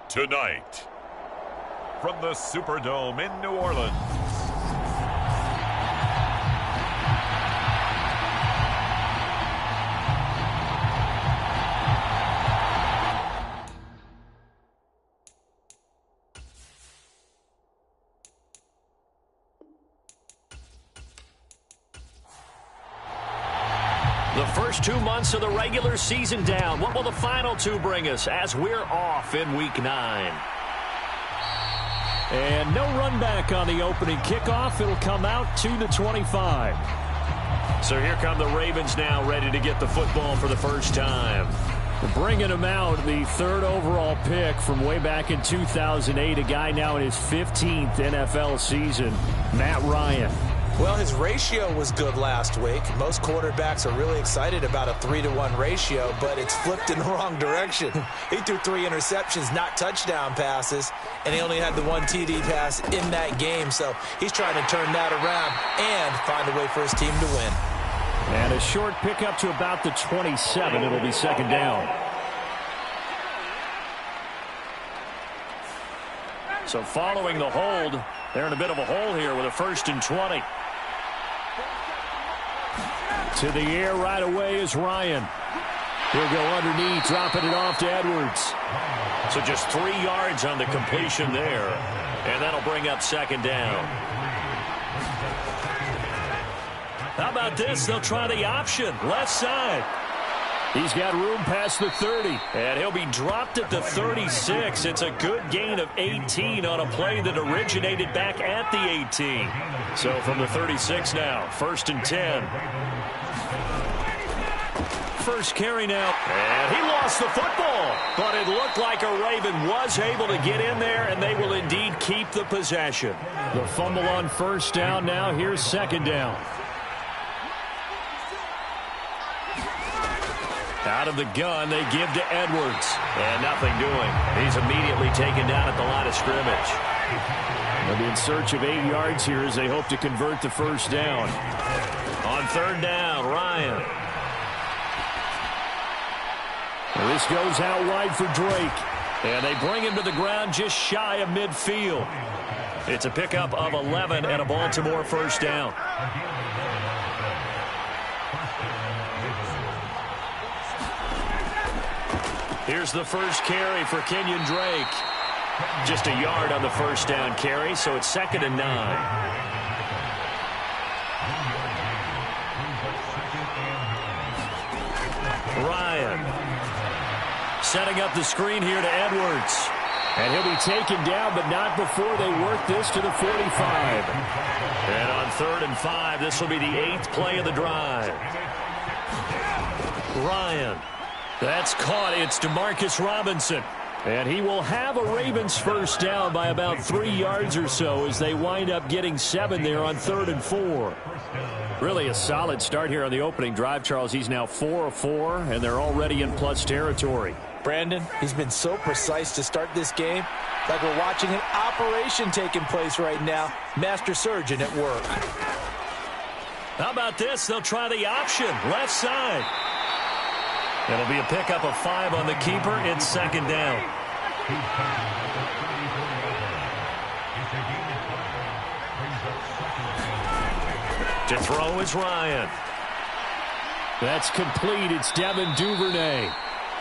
Tonight, from the Superdome in New Orleans, the first 2 months of the regular season down. What will the final two bring us as we're off in Week 9? And no run back on the opening kickoff. It'll come out to the 25. So here come the Ravens now, ready to get the football for the first time. Bringing him out, the 3rd overall pick from way back in 2008. A guy now in his 15th NFL season, Matt Ryan. Well, his ratio was good last week. Most quarterbacks are really excited about a 3-to-1 ratio, but it's flipped in the wrong direction. He threw 3 interceptions, not touchdown passes, and he only had the 1 TD pass in that game. So he's trying to turn that around and find a way for his team to win. And a short pickup to about the 27. It'll be 2nd down. So following the hold, they're in a bit of a hole here with a 1st and 20. To the air right away is Ryan. He'll go underneath, dropping it off to Edwards. So just 3 yards on the completion there. And that'll bring up 2nd down. How about this? They'll try the option. Left side. He's got room past the 30. And he'll be dropped at the 36. It's a good gain of 18 on a play that originated back at the 18. So from the 36 now, 1st and 10. First carry now. And he lost the football. But it looked like a Raven was able to get in there, and they will indeed keep the possession. The fumble on 1st down now. Here's 2nd down. Out of the gun, they give to Edwards. And nothing doing. He's immediately taken down at the line of scrimmage. They'll be in search of 8 yards here as they hope to convert the 1st down. On 3rd down, Ryan. Well, this goes out wide for Drake. And they bring him to the ground just shy of midfield. It's a pickup of 11 and a Baltimore 1st down. Here's the first carry for Kenyon Drake. Just a yard on the 1st down carry, so it's 2nd and 9. Ryan setting up the screen here to Edwards. And he'll be taken down, but not before they work this to the 45. And on 3rd and 5, this will be the 8th play of the drive. Ryan. That's caught. It's DeMarcus Robinson. And he will have a Ravens 1st down by about 3 yards or so as they wind up getting 7 there on 3rd and 4. Really a solid start here on the opening drive, Charles. He's now 4 of 4, and they're already in plus territory. Brandon, he's been so precise to start this game. Like we're watching an operation taking place right now. Master surgeon at work. How about this? They'll try the option. Left side. It'll be a pickup of 5 on the keeper. It's 2nd down. To throw is Ryan. That's complete. It's Devin Duvernay.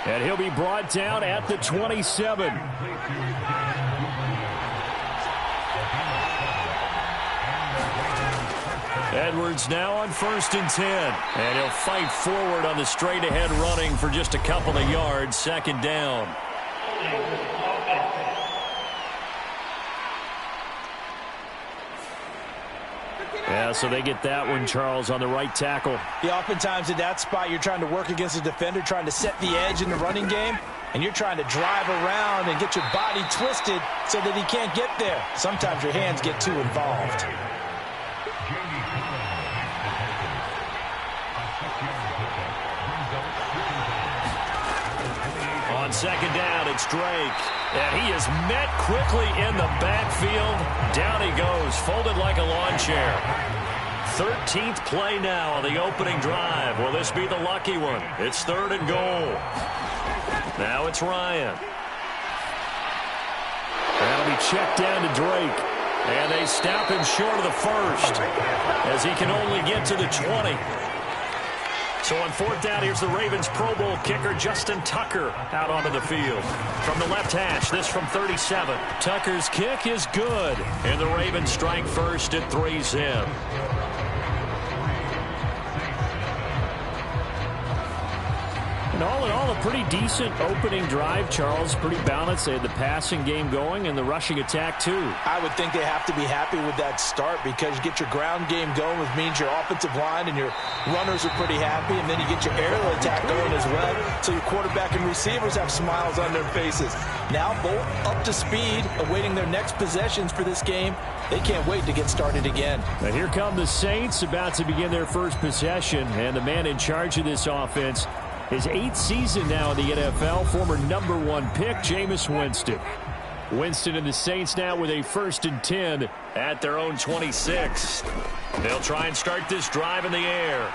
And he'll be brought down at the 27. Edwards now on 1st and 10. And he'll fight forward on the straight-ahead running for just a couple of yards. 2nd down. Yeah, so they get that one, Charles, on the right tackle. Yeah, oftentimes at that spot, you're trying to work against a defender, trying to set the edge in the running game, and you're trying to drive around and get your body twisted so that he can't get there. Sometimes your hands get too involved. On 2nd down, it's Drake. And he is met quickly in the backfield. Down he goes, folded like a lawn chair. 13th play now on the opening drive. Will this be the lucky one? It's 3rd and goal. Now it's Ryan. check down to Drake. And they stop him short of the first as he can only get to the 20. So on fourth down, here's the Ravens Pro Bowl kicker, Justin Tucker, out onto the field. From the left hash, this from 37. Tucker's kick is good. And the Ravens strike first at 3-zip. And all in all, a pretty decent opening drive, Charles. Pretty balanced. They had the passing game going and the rushing attack, too. I would think they have to be happy with that start because you get your ground game going, which means your offensive line and your runners are pretty happy, and then you get your aerial attack going as well. So your quarterback and receivers have smiles on their faces. Now both up to speed, awaiting their next possessions for this game. They can't wait to get started again. Now here come the Saints, about to begin their first possession, and the man in charge of this offense, his 8th season now in the NFL, former #1 pick, Jameis Winston. Winston and the Saints now with a 1st and 10 at their own 26. They'll try and start this drive in the air.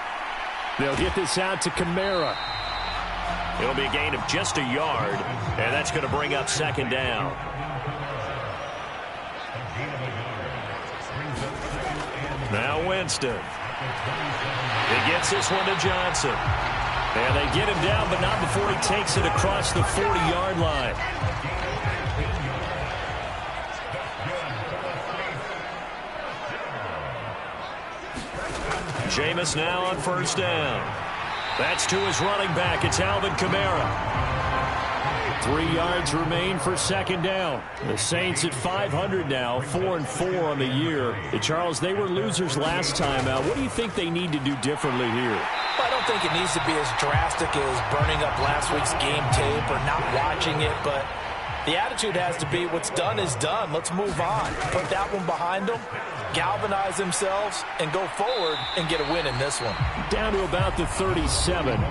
They'll get this out to Kamara. It'll be a gain of just a yard, and that's going to bring up 2nd down. Now Winston. He gets this one to Johnson. And they get him down, but not before he takes it across the 40-yard line. Jameis now on 1st down. That's to his running back. It's Alvin Kamara. 3 yards remain for 2nd down. The Saints at 500 now, 4-4 on the year. Charles, they were losers last time out. What do you think they need to do differently here? I don't think it needs to be as drastic as burning up last week's game tape or not watching it, but the attitude has to be what's done is done. Let's move on. Put that one behind them, galvanize themselves, and go forward and get a win in this one. Down to about the 37.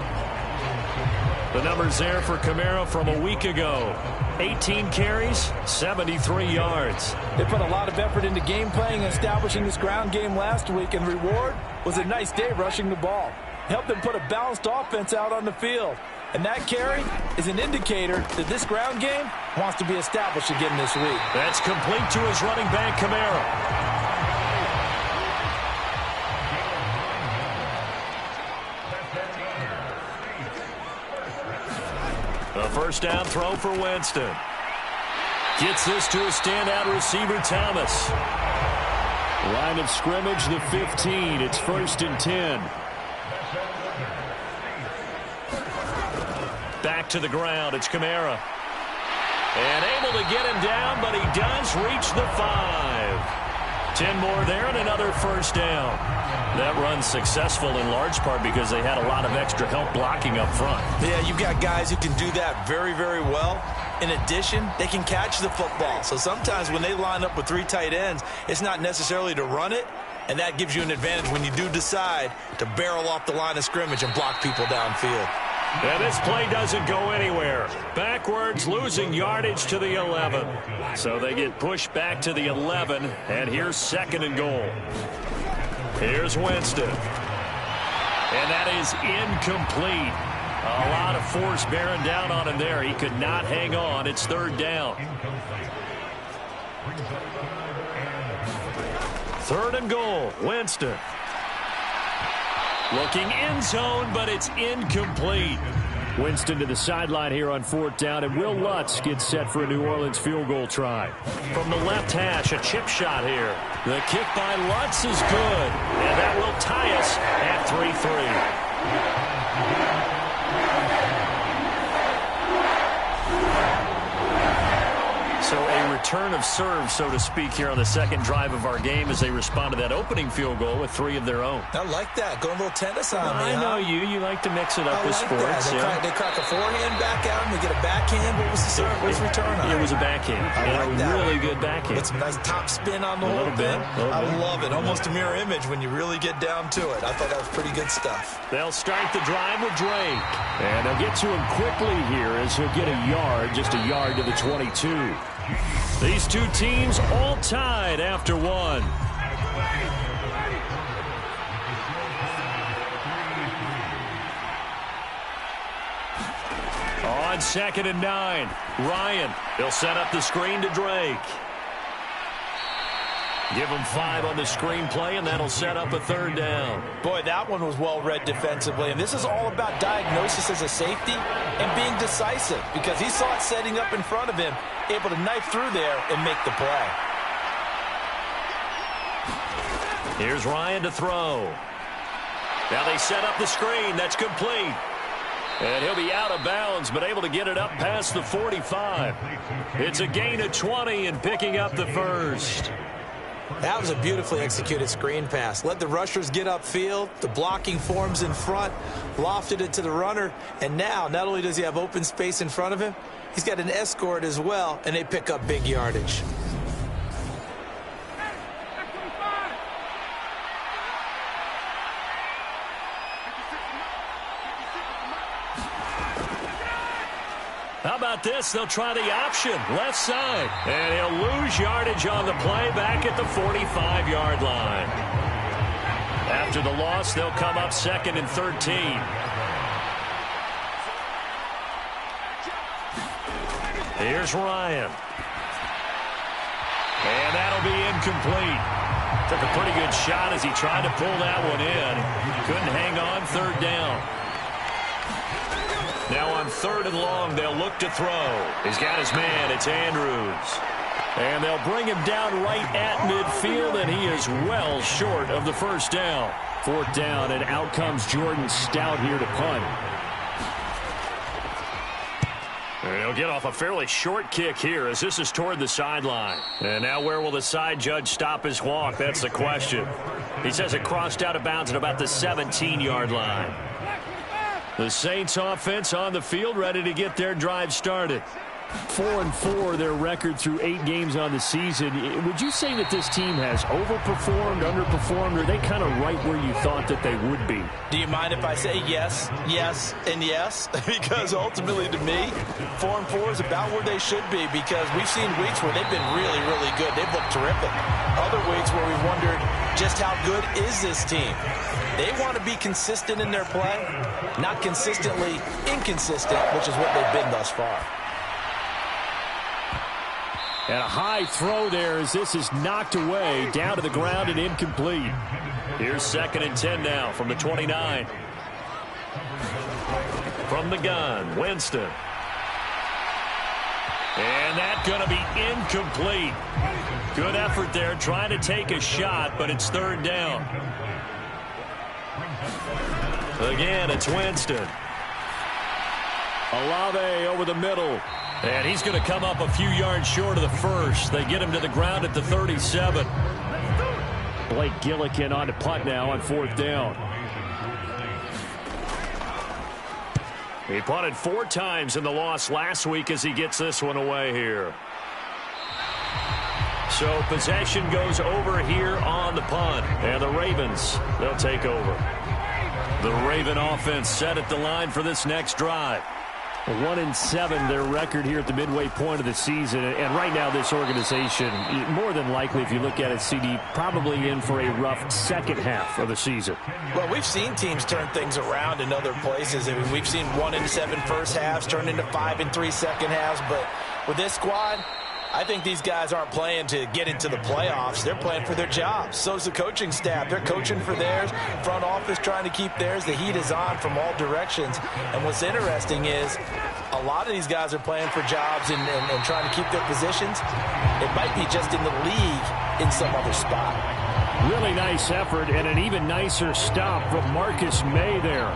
The numbers there for Kamara from a week ago. 18 carries, 73 yards. They put a lot of effort into game playing and establishing this ground game last week, and reward was a nice day rushing the ball. Helped them put a balanced offense out on the field. And that carry is an indicator that this ground game wants to be established again this week. That's complete to his running back, Kamara. A 1st down throw for Winston. Gets this to a standout receiver, Thomas. Line of scrimmage, the 15. It's 1st and 10. Back to the ground. It's Kamara. And able to get him down, but he does reach the 5. 10 more there and another 1st down. That run's successful in large part because they had a lot of extra help blocking up front. Yeah, you've got guys who can do that very, very well. In addition, they can catch the football. So sometimes when they line up with 3 tight ends, it's not necessarily to run it, and that gives you an advantage when you do decide to barrel off the line of scrimmage and block people downfield. And this play doesn't go anywhere. Backwards, losing yardage to the 11. So they get pushed back to the 11, and here's 2nd and goal. Here's Winston. And that is incomplete. A lot of force bearing down on him there. He could not hang on. It's 3rd down. 3rd and goal. Winston. Looking end zone, but it's incomplete. Winston to the sideline here on 4th down, and Will Lutz gets set for a New Orleans field goal try. From the left hash, a chip shot here. The kick by Lutz is good, and that will tie us at 3-3. So a return of serve, so to speak, here on the 2nd drive of our game as they respond to that opening field goal with 3 of their own. I like that. Going a little tennis on me, I know you. You like to mix it up with sports. They crack a forehand back out and they get a backhand. What was the serve? What's the return on? It was a backhand. I like that. Really good backhand. With some nice top spin on the whole thing. I love it. Almost a mirror image when you really get down to it. I thought that was pretty good stuff. They'll start the drive with Drake. And they'll get to him quickly here as he'll get a yard, just a yard to the 22. These two teams all tied after 1. On 2nd and 9, Ryan. He'll set up the screen to Drake. Give him 5 on the screenplay, and that'll set up a 3rd down. Boy, that one was well read defensively. And this is all about diagnosis as a safety and being decisive, because he saw it setting up in front of him, able to knife through there and make the play. Here's Ryan to throw. Now they set up the screen. That's complete. And he'll be out of bounds, but able to get it up past the 45. It's a gain of 20 and picking up the 1st. That was a beautifully executed screen pass. Let the rushers get upfield. The blocking forms in front. Lofted it to the runner. And now, not only does he have open space in front of him, he's got an escort as well, and they pick up big yardage. How about this? They'll try the option, left side. And he'll lose yardage on the play back at the 45-yard line. After the loss, they'll come up 2nd and 13. Here's Ryan. And that'll be incomplete. Took a pretty good shot as he tried to pull that one in. Couldn't hang on, 3rd down. Now on 3rd and long, they'll look to throw. He's got his man. It's Andrews. And they'll bring him down right at midfield, and he is well short of the 1st down. 4th down, and out comes Jordan Stout here to punt. And he'll get off a fairly short kick here as this is toward the sideline. And now where will the side judge stop his walk? That's the question. He says it crossed out of bounds at about the 17-yard line. The Saints offense on the field, ready to get their drive started. 4-4, their record through 8 games on the season. Would you say that this team has overperformed, underperformed, or are they kind of right where you thought that they would be? Do you mind if I say yes, yes, and yes? Because ultimately, to me, 4-4 is about where they should be, because we've seen weeks where they've been really, really good. They've looked terrific. Other weeks where we've wondered just how good is this team. They want to be consistent in their play, not consistently inconsistent, which is what they've been thus far. And a high throw there as this is knocked away, down to the ground and incomplete. Here's 2nd and 10 now from the 29. From the gun, Winston. And that's going to be incomplete. Good effort there, trying to take a shot, but it's 3rd down. Again, it's Winston. Olave over the middle. And he's going to come up a few yards short of the 1st. They get him to the ground at the 37. Blake Gillikin on to punt now on 4th down. He punted 4 times in the loss last week as he gets this one away here. So possession goes over here on the punt. And the Ravens, they'll take over. The Raven offense set at the line for this next drive. 1-7, their record here at the midway point of the season. And right now, this organization, more than likely, if you look at it, CD, probably in for a rough second half of the season. Well, we've seen teams turn things around in other places. I mean, we've seen 1-7 first halves turn into 5-3 second halves. But with this squad, I think these guys aren't playing to get into the playoffs. They're playing for their jobs. So's the coaching staff. They're coaching for theirs. Front office trying to keep theirs. The heat is on from all directions. And what's interesting is a lot of these guys are playing for jobs and trying to keep their positions. It might be just in the league in some other spot. Really nice effort and an even nicer stop from Marcus May there.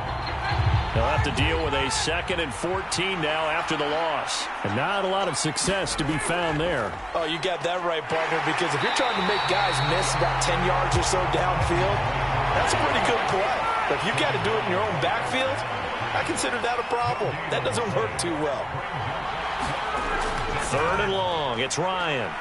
They'll have to deal with a 2nd and 14 now after the loss. And not a lot of success to be found there. Oh, you got that right, partner, because if you're trying to make guys miss about 10 yards or so downfield, that's a pretty good play. But if you've got to do it in your own backfield, I consider that a problem. That doesn't work too well. 3rd and long. It's Ryan.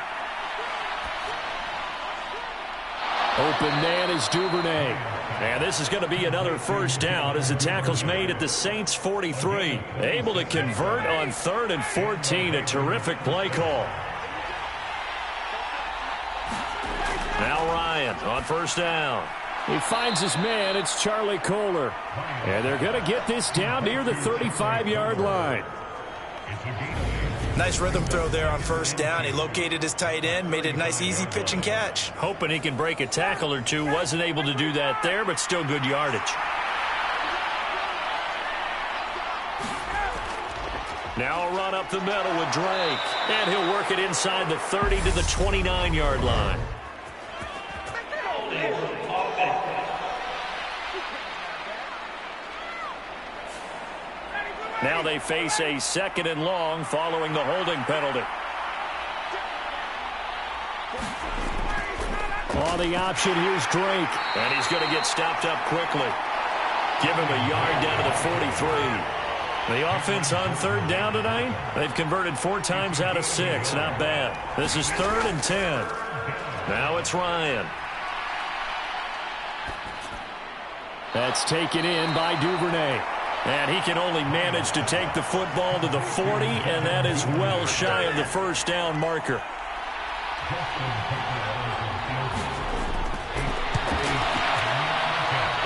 Open man is Duvernay. And this is going to be another 1st down as the tackle's made at the Saints 43. Able to convert on 3rd and 14. A terrific play call. Now Ryan on 1st down. He finds his man. It's Charlie Kohler. And they're going to get this down near the 35-yard line. Nice rhythm throw there on first down. He located his tight end, made it a nice easy pitch and catch. Hoping he can break a tackle or two. Wasn't able to do that there, but still good yardage. Now a run up the middle with Drake. And he'll work it inside the 30 to the 29-yard line. Now they face a 2nd and long following the holding penalty. On the option, here's Drake. And he's going to get stopped up quickly. Give him a yard down to the 43. The offense on 3rd down tonight, they've converted 4 times out of 6. Not bad. This is 3rd and 10. Now it's Ryan. That's taken in by Duvernay. And he can only manage to take the football to the 40, and that is well shy of the 1st down marker.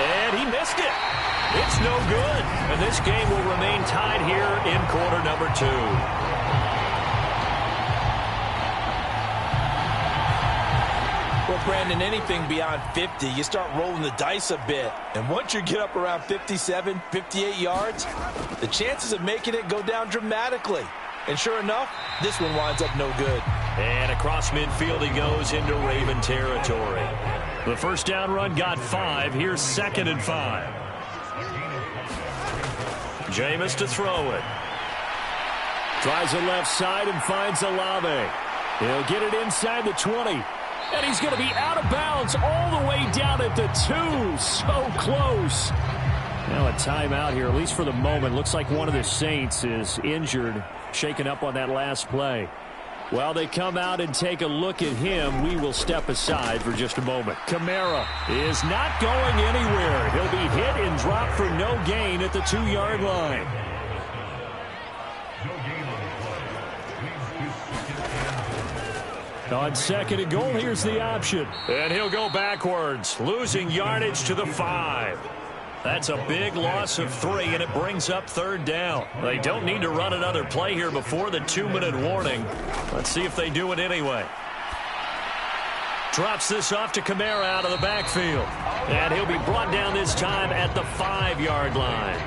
And he missed it. It's no good. And this game will remain tied here in quarter number 2. Well, Brandon, anything beyond 50, you start rolling the dice a bit. And once you get up around 57, 58 yards, the chances of making it go down dramatically. And sure enough, this one winds up no good. And across midfield he goes into Raven territory. The 1st down run got 5. Here's 2nd and 5. Jameis to throw it. Tries the left side and finds Olave. He'll get it inside the 20. And he's going to be out of bounds all the way down at the 2. So close. Now a timeout here, at least for the moment. Looks like one of the Saints is injured, shaken up on that last play. While they come out and take a look at him, we will step aside for just a moment. Kamara is not going anywhere. He'll be hit and dropped for no gain at the 2-yard line. On 2nd and goal, here's the option. And he'll go backwards, losing yardage to the 5. That's a big loss of 3, and it brings up 3rd down. They don't need to run another play here before the 2-minute warning. Let's see if they do it anyway. Drops this off to Kamara out of the backfield. And he'll be brought down this time at the 5-yard line.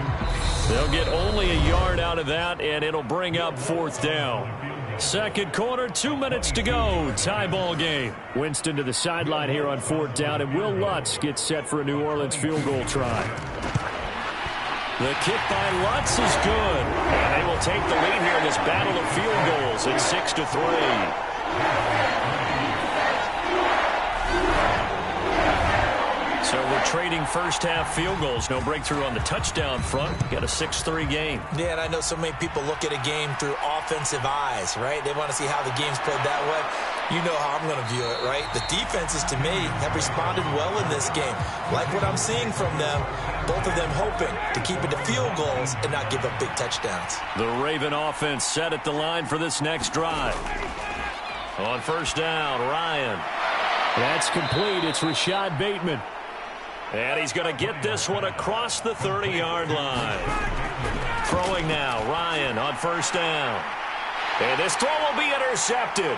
They'll get only a yard out of that, and it'll bring up 4th down. 2nd quarter, 2 minutes to go. Tie ball game. Winston to the sideline here on 4th down, and Will Lutz gets set for a New Orleans field goal try. The kick by Lutz is good. And they will take the lead here in this battle of field goals at 6-3. So we're trading 1st half field goals. No breakthrough on the touchdown front. Got a 6-3 game. Yeah, and I know so many people look at a game through offensive eyes, right? They want to see how the game's played that way. You know how I'm going to view it, right? The defenses, to me, have responded well in this game. Like what I'm seeing from them, both of them hoping to keep it to field goals and not give up big touchdowns. The Raven offense set at the line for this next drive. On 1st down, Ryan. That's complete. It's Rashad Bateman. And he's going to get this one across the 30-yard line. Throwing now, Ryan on 1st down. And this throw will be intercepted.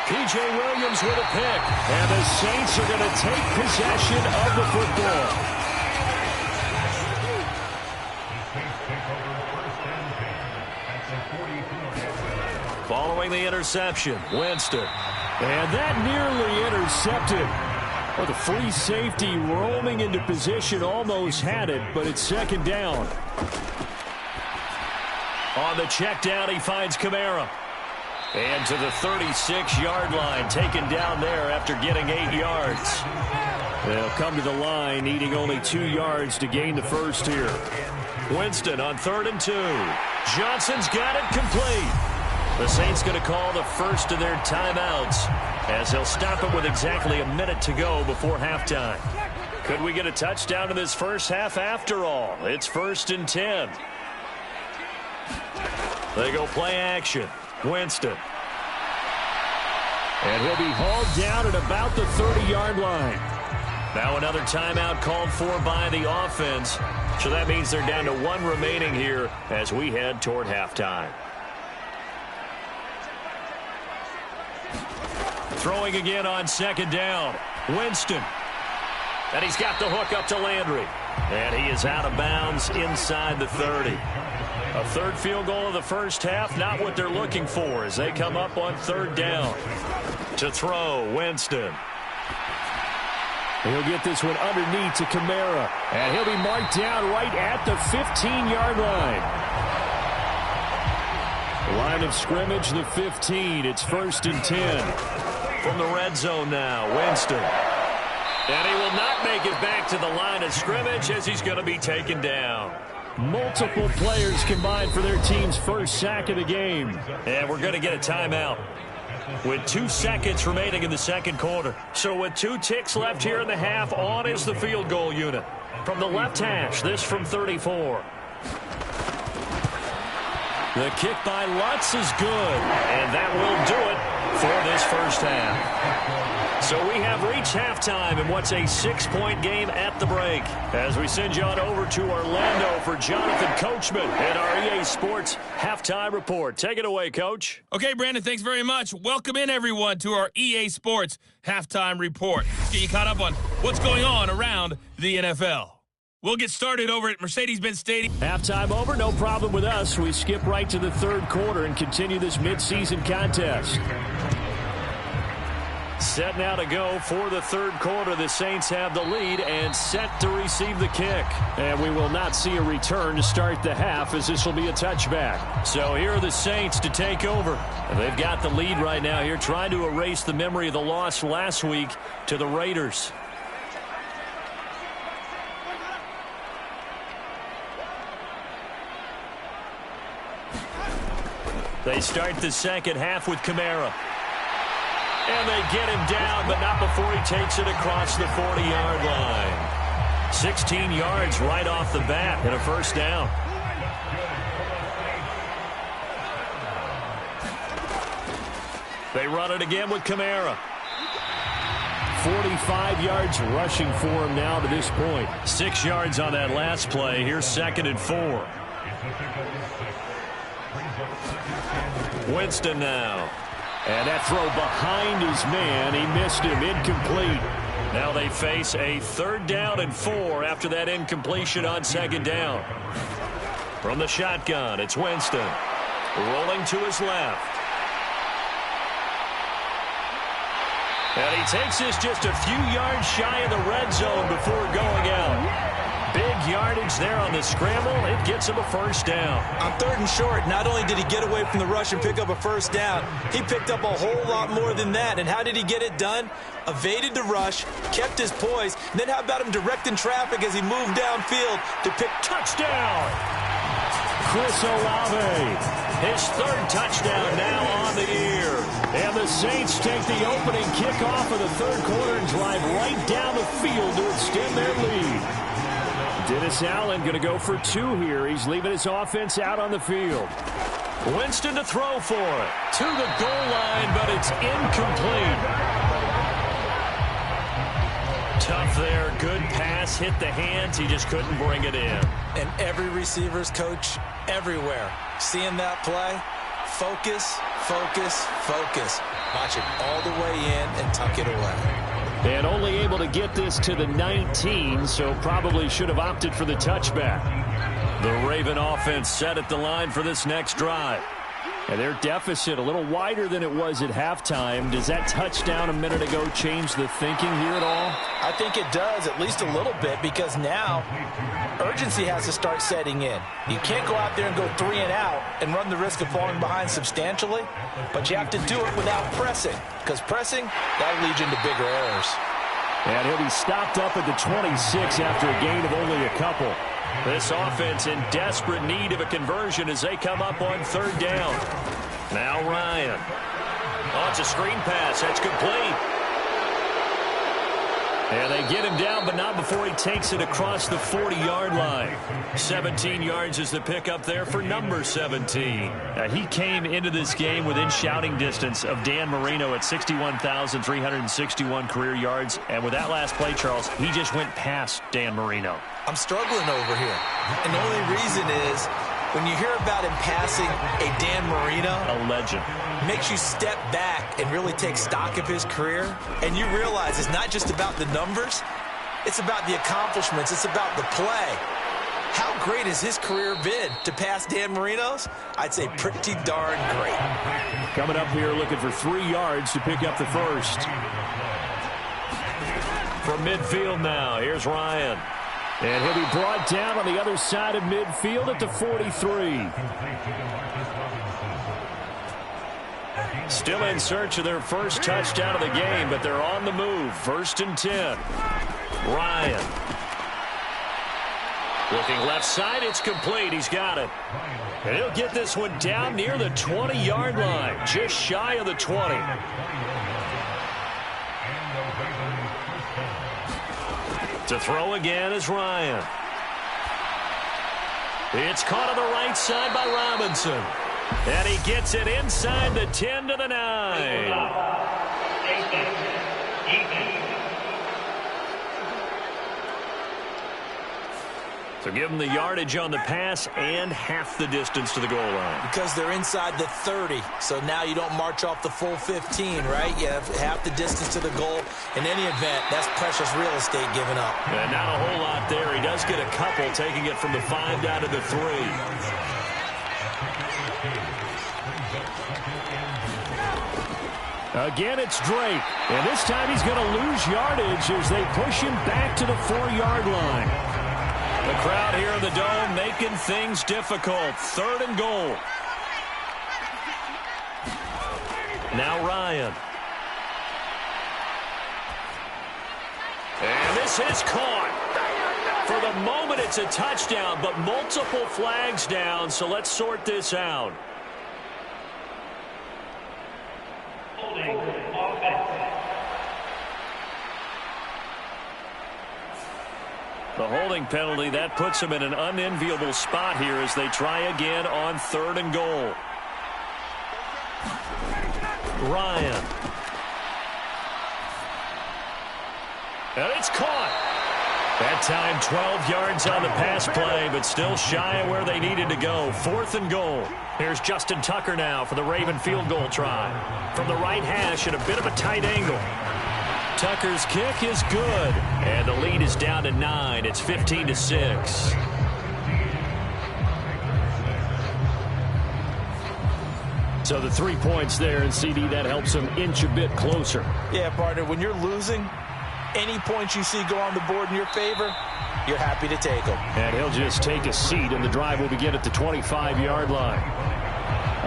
P.J. Williams with a pick. And the Saints are going to take possession of the football. Following the interception, Winston. And that nearly intercepted. Well, the free safety roaming into position almost had it, but it's 2nd down. On the check down, he finds Kamara. And to the 36-yard line, taken down there after getting 8 yards. They'll come to the line, needing only 2 yards to gain the 1st here. Winston on 3rd and 2. Johnson's got it complete. The Saints going to call the first of their timeouts as they'll stop it with exactly a minute to go before halftime. Could we get a touchdown in this 1st half after all? It's 1st and 10. They go play action. Winston. And he'll be hauled down at about the 30-yard line. Now another timeout called for by the offense. So that means they're down to 1 remaining here as we head toward halftime. Throwing again on second down. Winston. And he's got the hook up to Landry. And he is out of bounds inside the 30. A third field goal of the first half, not what they're looking for as they come up on third down. To throw, Winston. He'll get this one underneath to Kamara. And he'll be marked down right at the 15-yard line. Line of scrimmage, the 15. It's 1st and 10. From the red zone now, Winston. And he will not make it back to the line of scrimmage as he's going to be taken down. Multiple players combined for their team's first sack of the game. And we're going to get a timeout with 2 seconds remaining in the second quarter. So with 2 ticks left here in the half, on is the field goal unit. From the left hash, this from 34. The kick by Lutz is good, and that will do it for this first half. So we have reached halftime in what's a 6-point game at the break. As we send you on over to Orlando for Jonathan Coachman and our EA Sports Halftime Report. Take it away, Coach. Okay, Brandon, thanks very much. Welcome in, everyone, to our EA Sports Halftime Report. Let's get you caught up on what's going on around the NFL. We'll get started over at Mercedes-Benz Stadium. Halftime over, no problem with us. We skip right to the third quarter and continue this midseason contest. Set now to go for the third quarter. The Saints have the lead and set to receive the kick. And we will not see a return to start the half as this will be a touchback. So here are the Saints to take over. And they've got the lead right now here, trying to erase the memory of the loss last week to the Raiders. They start the second half with Kamara. And they get him down, but not before he takes it across the 40-yard line. 16 yards right off the bat and a first down. They run it again with Kamara. 45 yards rushing for him now to this point. 6 yards on that last play. Here's 2nd and 4. Winston now. And that throw behind his man. He missed him. Incomplete. Now they face a 3rd down and 4 after that incompletion on 2nd down. From the shotgun, it's Winston. Rolling to his left. And he takes this just a few yards shy of the red zone before going out. Big yardage there on the scramble. It gets him a first down. On 3rd and short, not only did he get away from the rush and pick up a first down, he picked up a whole lot more than that. And how did he get it done? Evaded the rush, kept his poise, and then how about him directing traffic as he moved downfield to pick touchdown? Chris Olave, his 3rd touchdown now on the year. And the Saints take the opening kickoff of the third quarter and drive right down the field to extend their lead. Dennis Allen going to go for 2 here. He's leaving his offense out on the field. Winston to throw for it. To the goal line, but it's incomplete. Tough there. Good pass. Hit the hands. He just couldn't bring it in. And every receiver's coach everywhere. Seeing that play, focus, focus, focus. Watch it all the way in and tuck it away. And only able to get this to the 19, so probably should have opted for the touchback. The Raven offense set at the line for this next drive. And their deficit a little wider than it was at halftime. Does that touchdown a minute ago change the thinking here at all? I think it does, at least a little bit, because now urgency has to start setting in. You can't go out there and go 3 and out and run the risk of falling behind substantially, but you have to do it without pressing, because pressing, that'll lead you into bigger errors. And he'll be stopped up at the 26 after a gain of only a couple. This offense in desperate need of a conversion as they come up on 3rd down. Now Ryan. Oh, it's a screen pass. That's complete. And they get him down, but not before he takes it across the 40-yard line. 17 yards is the pickup there for number 17. He came into this game within shouting distance of Dan Marino at 61,361 career yards. And with that last play, Charles, he just went past Dan Marino. I'm struggling over here. And the only reason is When you hear about him passing a Dan Marino, a legend, makes you step back and really take stock of his career, and you realize it's not just about the numbers, it's about the accomplishments, it's about the play. How great has his career been to pass Dan Marino's? I'd say pretty darn great. Coming up here looking for 3 yards to pick up the first. From midfield now, here's Ryan. And he'll be brought down on the other side of midfield at the 43. Still in search of their first touchdown of the game, but they're on the move. 1st and 10. Ryan. Looking left side, it's complete. He's got it. And he'll get this one down near the 20-yard line, just shy of the 20. To throw again is Ryan. It's caught on the right side by Robinson. And he gets it inside the 10 to the 9. So give them the yardage on the pass and half the distance to the goal line. Because they're inside the 30, so now you don't march off the full 15, right? You have half the distance to the goal. In any event, that's precious real estate given up. And not a whole lot there. He does get a couple, taking it from the 5 down to the 3. Again, it's Drake. And this time he's going to lose yardage as they push him back to the 4-yard line. The crowd here in the Dome making things difficult. 3rd and goal. Now Ryan. And this is caught. For the moment, it's a touchdown, but multiple flags down, so let's sort this out. The holding penalty, that puts them in an unenviable spot here as they try again on 3rd and goal. Ryan. And it's caught. That time 12 yards on the pass play, but still shy of where they needed to go. 4th and goal. Here's Justin Tucker now for the Raven field goal try. From the right hash at a bit of a tight angle. Tucker's kick is good, and the lead is down to 9. It's 15-6. So the 3 points there, and CD, that helps them inch a bit closer. Yeah, partner, when you're losing, any points you see go on the board in your favor, you're happy to take them. And he'll just take a seat, and the drive will begin at the 25-yard line.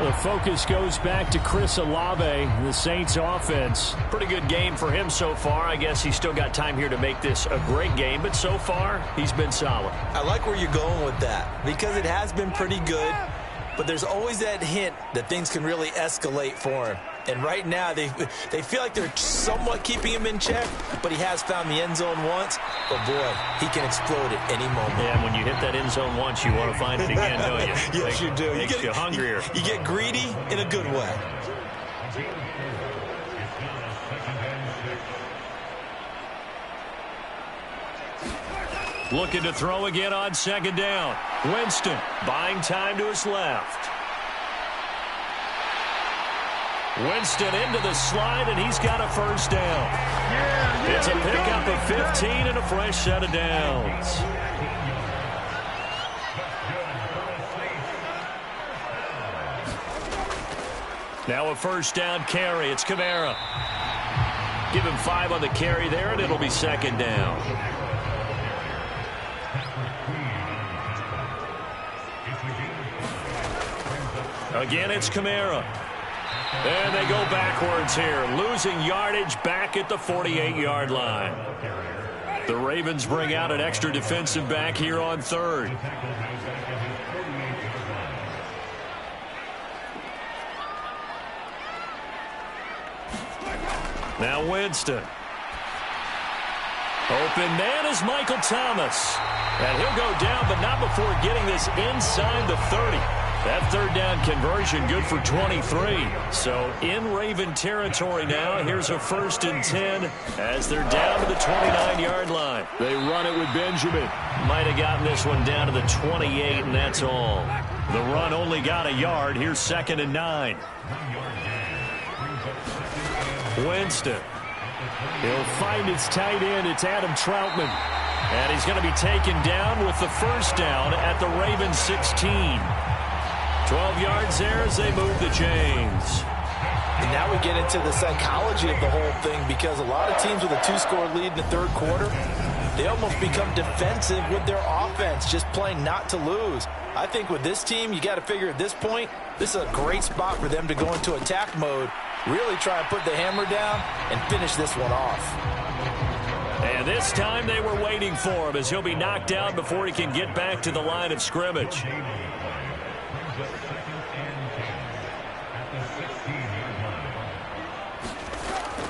The focus goes back to Chris Olave, the Saints offense. Pretty good game for him so far. I guess he's still got time here to make this a great game, but so far, he's been solid. I like where you're going with that because it has been pretty good, but there's always that hint that things can really escalate for him. And right now, they feel like they're somewhat keeping him in check, but he has found the end zone once. But, boy, he can explode at any moment. Yeah, and when you hit that end zone once, you want to find it again, don't you? Yes, you do. Makes you hungrier. You get greedy in a good way. Looking to throw again on 2nd down. Winston buying time to his left. Winston into the slide, and he's got a 1st down. It's a pickup of 15 and a fresh set of downs. Now a 1st down carry. It's Kamara. Give him 5 on the carry there, and it'll be 2nd down. Again, it's Kamara. And they go backwards here, losing yardage back at the 48-yard line. The Ravens bring out an extra defensive back here on 3rd. Now Winston. Open man is Michael Thomas. And he'll go down, but not before getting this inside the 30. That 3rd down conversion good for 23. So in Raven territory now. Here's a 1st and 10 as they're down to the 29-yard line. They run it with Benjamin. Might have gotten this one down to the 28, and that's all. The run only got a yard. Here's 2nd and 9. Winston. He'll find his tight end. It's Adam Troutman. And he's going to be taken down with the first down at the Ravens 16. 12 yards there as they move the chains. And now we get into the psychology of the whole thing, because a lot of teams with a 2-score lead in the third quarter, they almost become defensive with their offense, just playing not to lose. I think with this team, you got to figure at this point, this is a great spot for them to go into attack mode, really try and put the hammer down and finish this one off. And this time they were waiting for him, as he'll be knocked down before he can get back to the line of scrimmage.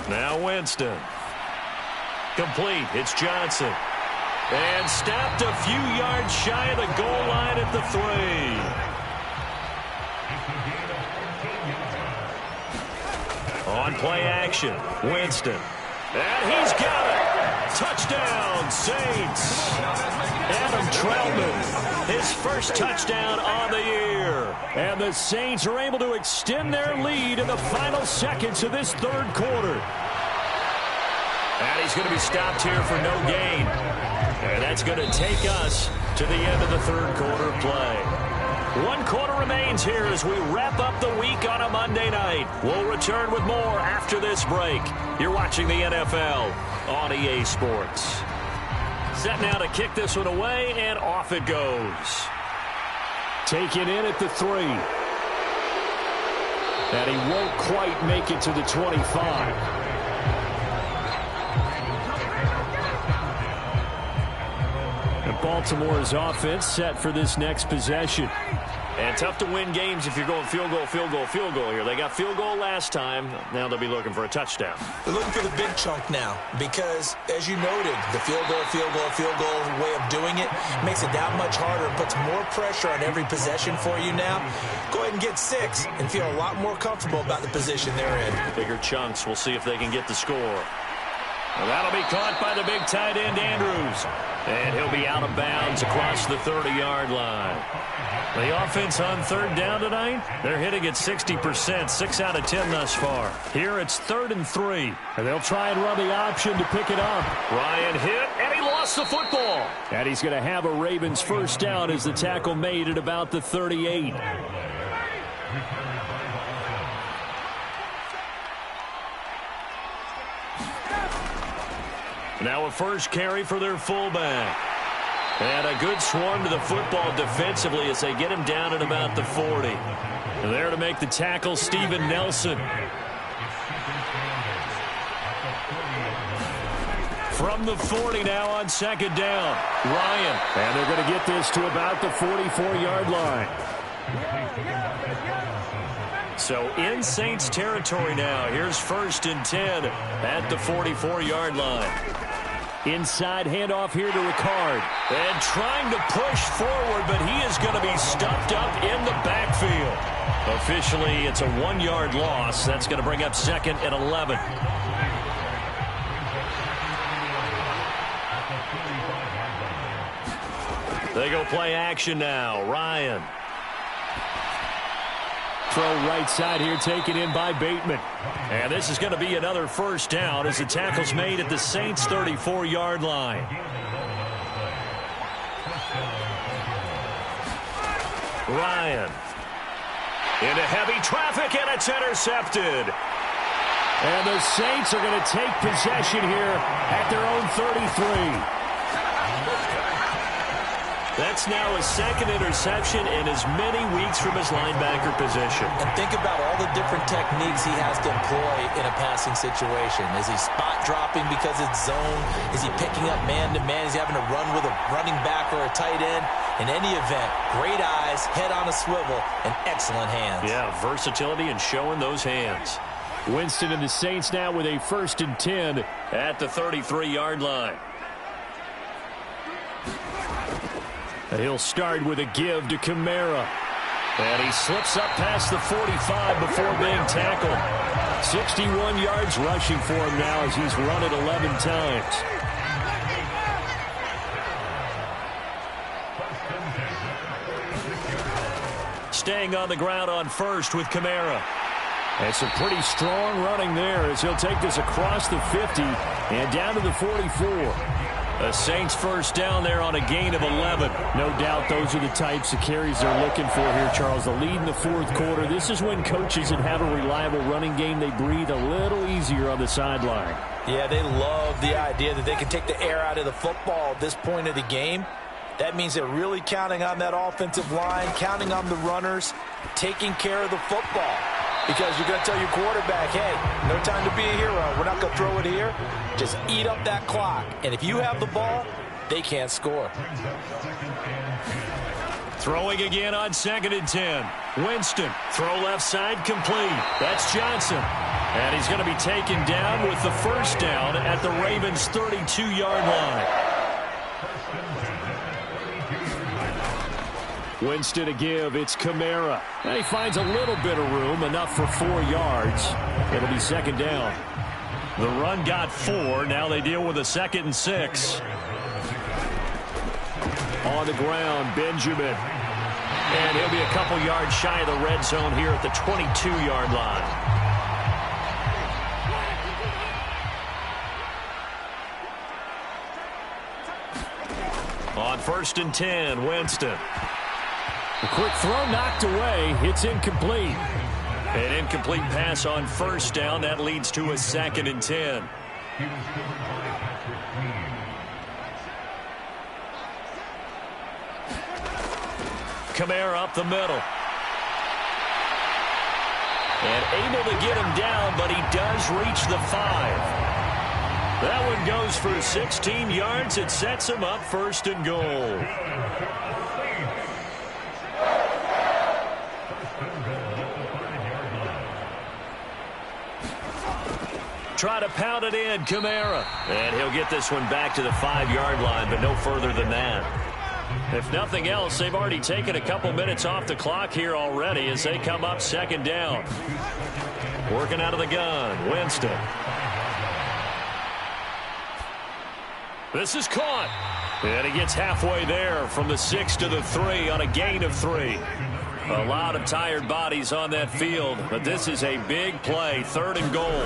Now Winston. Complete. It's Johnson. And stopped a few yards shy of the goal line at the 3. On play action, Winston. And he's got it. Touchdown, Saints. Adam Troutman, his first touchdown on the year. And the Saints are able to extend their lead in the final seconds of this third quarter. And he's going to be stopped here for no gain. And that's going to take us to the end of the third quarter play. 1 quarter remains here as we wrap up the week on a Monday night. We'll return with more after this break. You're watching the NFL on EA Sports. Set now to kick this one away, and off it goes. Taken in at the 3. And he won't quite make it to the 25. Baltimore's offense set for this next possession. And tough to win games if you're going field goal, field goal, field goal here. They got field goal last time. Now they'll be looking for a touchdown. They're looking for the big chunk now because, as you noted, the field goal way of doing it makes it that much harder and puts more pressure on every possession for you now. Go ahead and get 6 and feel a lot more comfortable about the position they're in. Bigger chunks. We'll see if they can get the score. Well, that'll be caught by the big tight end, Andrews. And he'll be out of bounds across the 30-yard line. The offense on third down tonight, they're hitting at 60%, 6 out of 10 thus far. Here it's 3rd and 3. And they'll try and run the option to pick it up. Ryan hit, and he lost the football. And he's going to have a Ravens first down as the tackle made at about the 38. Now a first carry for their fullback. And a good swarm to the football defensively as they get him down at about the 40. And there to make the tackle, Steven Nelson. From the 40 now on 2nd down. Ryan. And they're going to get this to about the 44-yard line. So in Saints territory now. Here's 1st and 10 at the 44-yard line. Inside handoff here to Ricard. And trying to push forward, but he is going to be stuffed up in the backfield. Officially, it's a 1-yard loss. That's going to bring up 2nd and 11. They go play action now. Ryan. Throw right side here, taken in by Bateman. And this is going to be another first down as the tackle's made at the Saints' 34-yard line. Ryan. Into heavy traffic, and it's intercepted. And the Saints are going to take possession here at their own 33. That's now his 2nd interception in as many weeks from his linebacker position. And think about all the different techniques he has to employ in a passing situation. Is he spot dropping because it's zone? Is he picking up man-to-man? Is he having to run with a running back or a tight end? In any event, great eyes, head on a swivel, and excellent hands. Yeah, versatility and showing those hands. Winston and the Saints now with a 1st and 10 at the 33-yard line. He'll start with a give to Kamara. And he slips up past the 45 before being tackled. 61 yards rushing for him now as he's run it 11 times. staying on the ground on first with Kamara. And some pretty strong running there as he'll take this across the 50 and down to the 44. The Saints first down there on a gain of 11. No doubt those are the types of carries they're looking for here, Charles. The lead in the fourth quarter. This is when coaches that have a reliable running game, they breathe a little easier on the sideline. Yeah, they love the idea that they can take the air out of the football at this point of the game. That means they're really counting on that offensive line, counting on the runners, taking care of the football. Because you're going to tell your quarterback, hey, no time to be a hero. We're not going to throw it here. Just eat up that clock. And if you have the ball, they can't score. Throwing again on 2nd and 10. Winston, throw left side, complete. That's Johnson. And he's going to be taken down with the first down at the Ravens' 32-yard line. Winston to give. It's Kamara. And he finds a little bit of room, enough for 4 yards. It'll be 2nd down. The run got 4. Now they deal with a 2nd and 6. On the ground, Benjamin. And he'll be a couple yards shy of the red zone here at the 22-yard line. On 1st and 10, Winston. A quick throw knocked away. It's incomplete. An incomplete pass on first down. That leads to a 2nd and 10. Kamara up the middle. And able to get him down, but he does reach the 5. That one goes for 16 yards. It sets him up 1st and goal. Try to pound it in, Kamara. And he'll get this one back to the 5-yard line, but no further than that. If nothing else, they've already taken a couple minutes off the clock here already as they come up 2nd down. Working out of the gun, Winston. This is caught. And he gets halfway there from the 6 to the 3 on a gain of 3. A lot of tired bodies on that field, but this is a big play, 3rd and goal.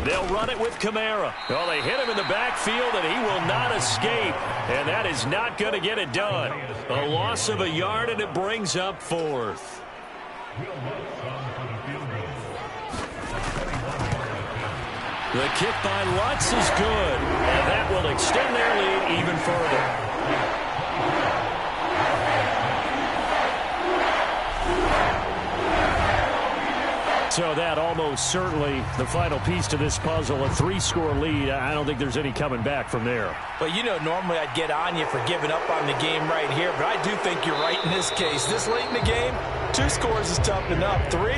They'll run it with Kamara. Well, they hit him in the backfield, and he will not escape. And that is not going to get it done. A loss of a yard, and it brings up 4th. The kick by Lutz is good, and that will extend their lead even further. So that almost certainly the final piece to this puzzle, a 3-score lead. I don't think there's any coming back from there. Well, you know, normally I'd get on you for giving up on the game right here, but I do think you're right in this case. This late in the game, 2 scores is tough enough. 3,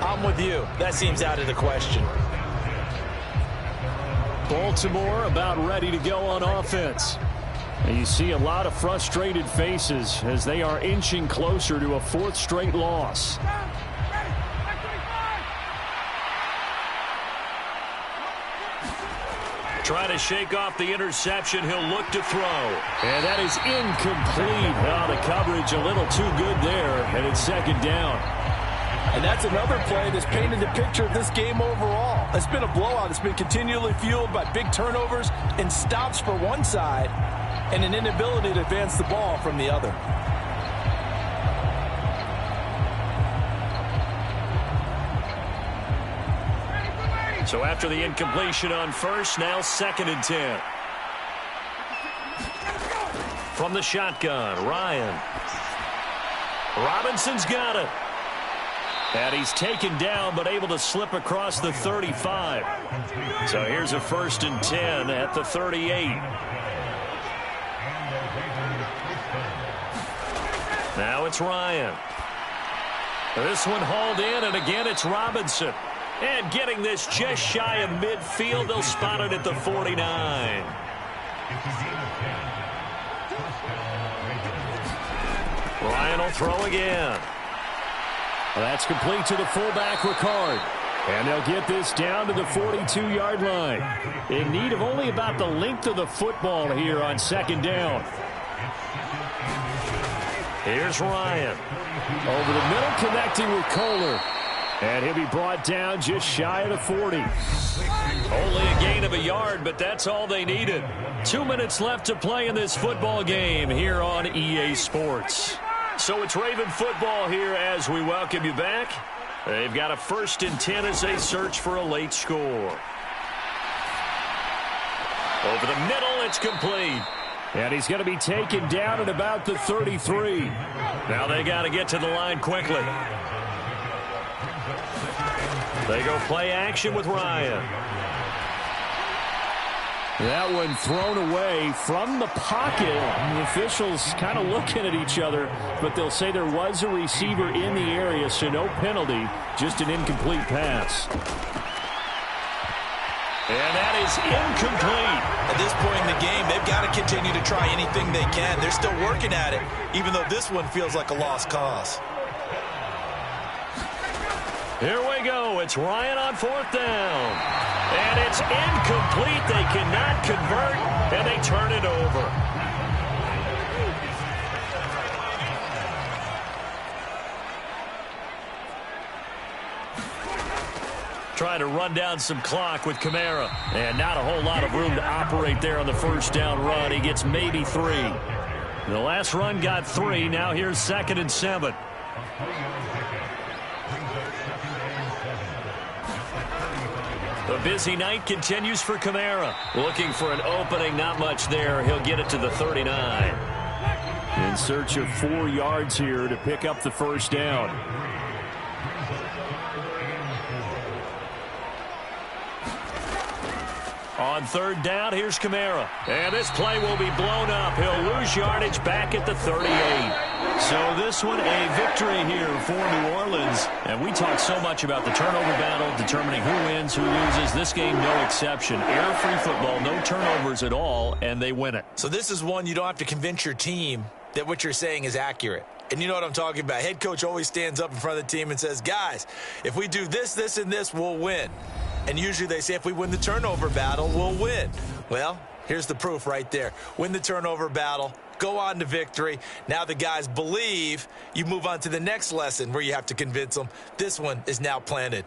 I'm with you. That seems out of the question. Baltimore about ready to go on offense. And you see a lot of frustrated faces as they are inching closer to a 4th straight loss. Trying to shake off the interception. He'll look to throw. And that is incomplete. Now the coverage a little too good there, and it's 2nd down. And that's another play that's painted the picture of this game overall. It's been a blowout. It's been continually fueled by big turnovers and stops for one side and an inability to advance the ball from the other. So after the incompletion on first, now 2nd and 10. From the shotgun, Ryan. Robinson's got it. And he's taken down, but able to slip across the 35. So here's a 1st and 10 at the 38. Now it's Ryan. This one hauled in, and again it's Robinson. And getting this just shy of midfield, they'll spot it at the 49. Ryan will throw again. Well, that's complete to the fullback, Ricard. And they'll get this down to the 42-yard line. In need of only about the length of the football here on 2nd down. Here's Ryan. Over the middle, connecting with Kohler. And he'll be brought down just shy of the 40. Only a gain of a yard, but that's all they needed. 2 minutes left to play in this football game here on EA Sports. So it's Raven football here as we welcome you back. They've got a 1st and 10 as they search for a late score. Over the middle, it's complete. And he's going to be taken down at about the 33. Now they got to get to the line quickly. They go play action with Ryan. That one thrown away from the pocket. The officials kind of looking at each other, but they'll say there was a receiver in the area, so no penalty, just an incomplete pass. And that is incomplete. At this point in the game, they've got to continue to try anything they can. They're still working at it, even though this one feels like a lost cause. Here we go. It's Ryan on 4th down. And it's incomplete. They cannot convert, and they turn it over. Trying to run down some clock with Kamara. And not a whole lot of room to operate there on the 1st down run. He gets maybe 3. The last run got 3. Now here's 2nd and 7. A busy night continues for Kamara. Looking for an opening, not much there. He'll get it to the 39. In search of 4 yards here to pick up the 1st down. On 3rd down, here's Kamara. And this play will be blown up. He'll lose yardage back at the 38. So this one, a victory here for New Orleans. And we talk so much about the turnover battle, determining who wins, who loses. This game, no exception. Error-free football, no turnovers at all, and they win it. So this is one you don't have to convince your team that what you're saying is accurate. And you know what I'm talking about. Head coach always stands up in front of the team and says, guys, if we do this, this, and this, we'll win. And usually they say if we win the turnover battle, we'll win. Well, here's the proof right there. Win the turnover battle, go on to victory. Now the guys believe. You move on to the next lesson where you have to convince them. This one is now planted.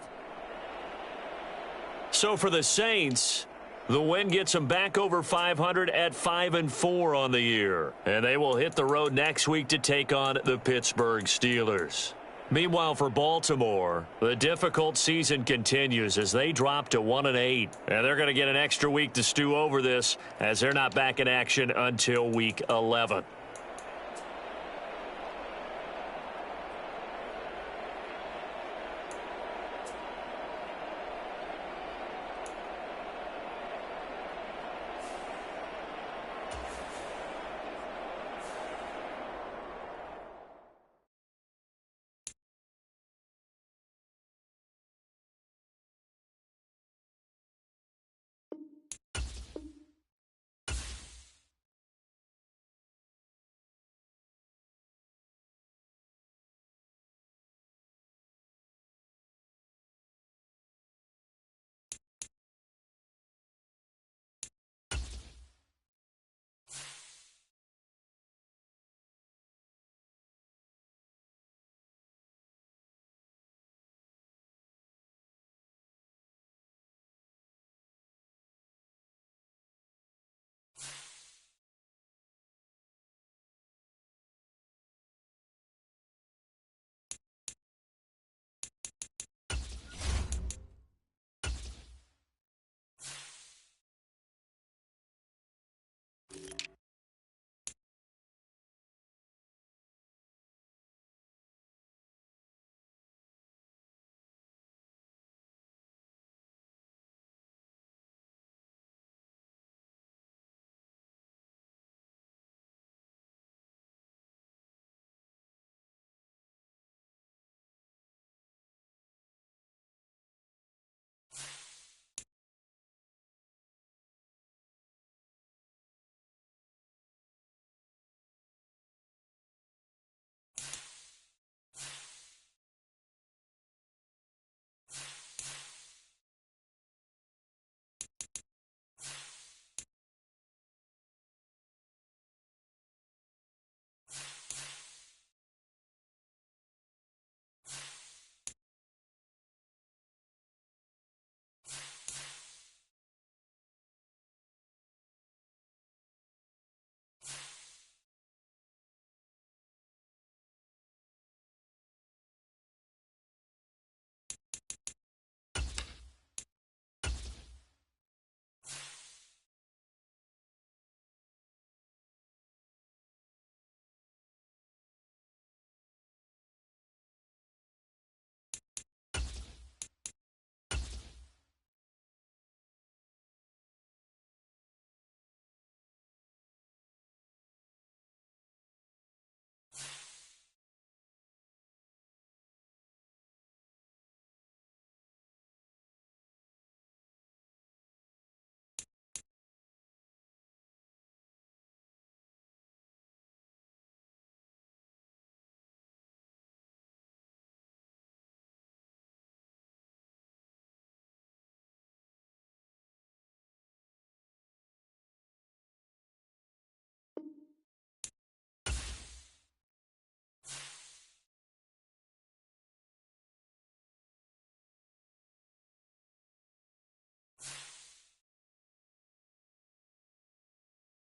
So for the Saints, the win gets them back over 500 at 5-4 on the year. And they will hit the road next week to take on the Pittsburgh Steelers. Meanwhile, for Baltimore, the difficult season continues as they drop to 1-8. And they're going to get an extra week to stew over this as they're not back in action until week 11.